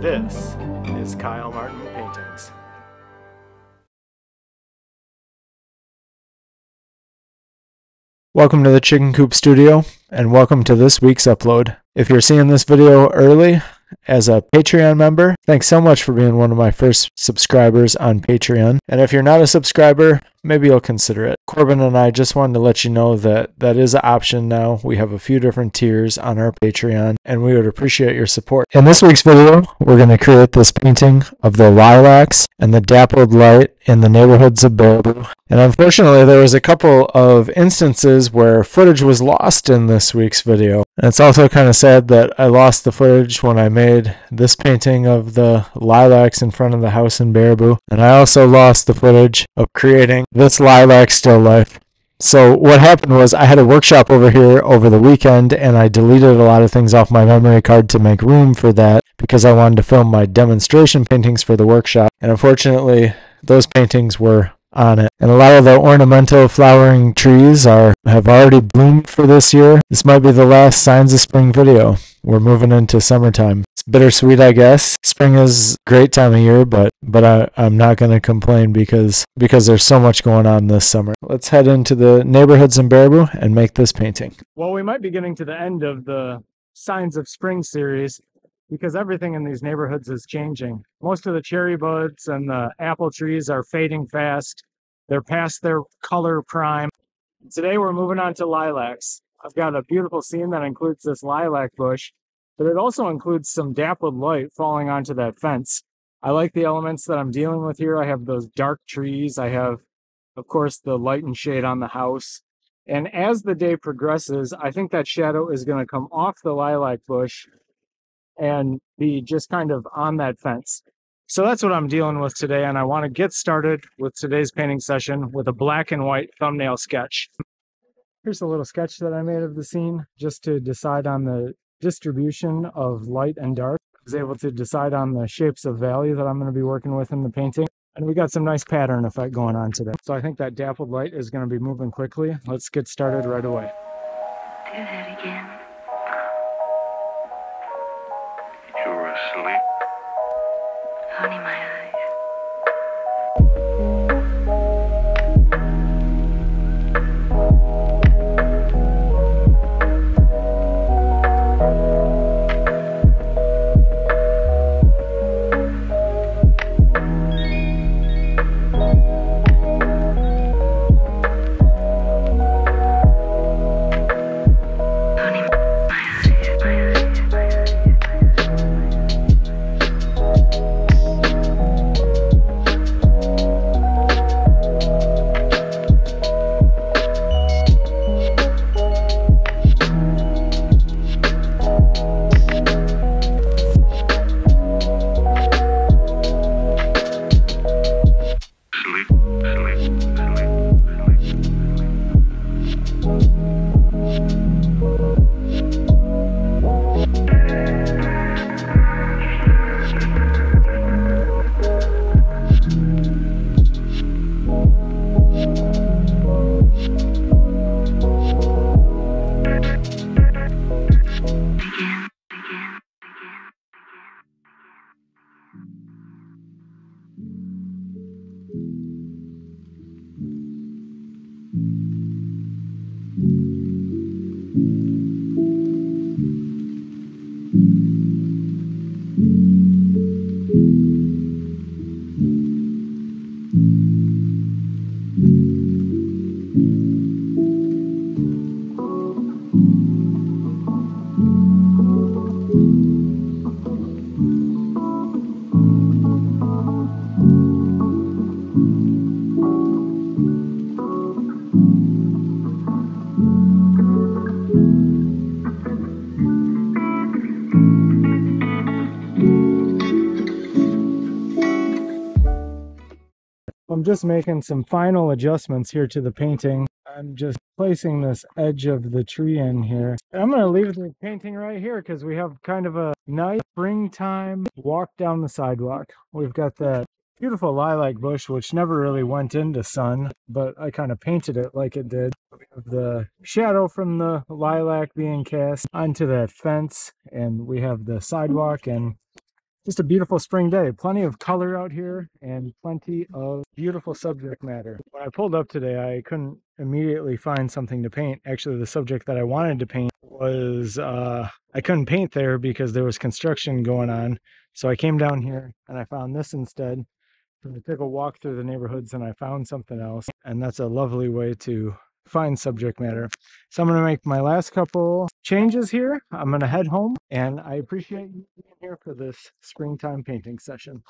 This is Kyle Martin Paintings. Welcome to the Chicken Coop Studio, and welcome to this week's upload. If you're seeing this video early as a Patreon member, thanks so much for being one of my first subscribers on Patreon. And if you're not a subscriber, maybe you'll consider it. Corbin and I just wanted to let you know that that is an option now. We have a few different tiers on our Patreon, and we would appreciate your support. In this week's video, we're going to create this painting of the lilacs and the dappled light in the neighborhoods of Baraboo. And unfortunately, there was a couple of instances where footage was lost in this week's video. And it's also kind of sad that I lost the footage when I made this painting of the lilacs in front of the house in Baraboo. And I also lost the footage of creating this lilac still life. So what happened was I had a workshop over here over the weekend, and I deleted a lot of things off my memory card to make room for that because I wanted to film my demonstration paintings for the workshop. And unfortunately, those paintings were on it. And a lot of the ornamental flowering trees have already bloomed for this year. This might be the last Signs of Spring video. We're moving into summertime. It's bittersweet, I guess. Spring is a great time of year, but I'm not going to complain because there's so much going on this summer. Let's head into the neighborhoods in Baraboo and make this painting. Well, we might be getting to the end of the Signs of Spring series because everything in these neighborhoods is changing. Most of the cherry buds and the apple trees are fading fast. They're past their color prime. Today we're moving on to lilacs. I've got a beautiful scene that includes this lilac bush, but it also includes some dappled light falling onto that fence. I like the elements that I'm dealing with here. I have those dark trees. I have, of course, the light and shade on the house. And as the day progresses, I think that shadow is going to come off the lilac bush and be just kind of on that fence. So that's what I'm dealing with today, and I want to get started with today's painting session with a black and white thumbnail sketch. Here's a little sketch that I made of the scene just to decide on the distribution of light and dark. I was able to decide on the shapes of value that I'm going to be working with in the painting. And we got some nice pattern effect going on today. So I think that dappled light is going to be moving quickly. Let's get started right away. Do that again. You're asleep. Honey, my eyes. I'm just making some final adjustments here to the painting. I'm just placing this edge of the tree in here. And I'm going to leave the painting right here because we have kind of a nice springtime walk down the sidewalk. We've got that beautiful lilac bush, which never really went into sun, but I kind of painted it like it did. We have the shadow from the lilac being cast onto that fence, and we have the sidewalk, and Just a beautiful spring day. Plenty of color out here and plenty of beautiful subject matter. When I pulled up today, I couldn't immediately find something to paint. Actually, the subject that I wanted to paint was, I couldn't paint there because there was construction going on. So I came down here and I found this instead. I took a walk through the neighborhoods and I found something else. And that's a lovely way to find subject matter. So I'm going to make my last couple changes here. I'm going to head home, and I appreciate you being here for this springtime painting session.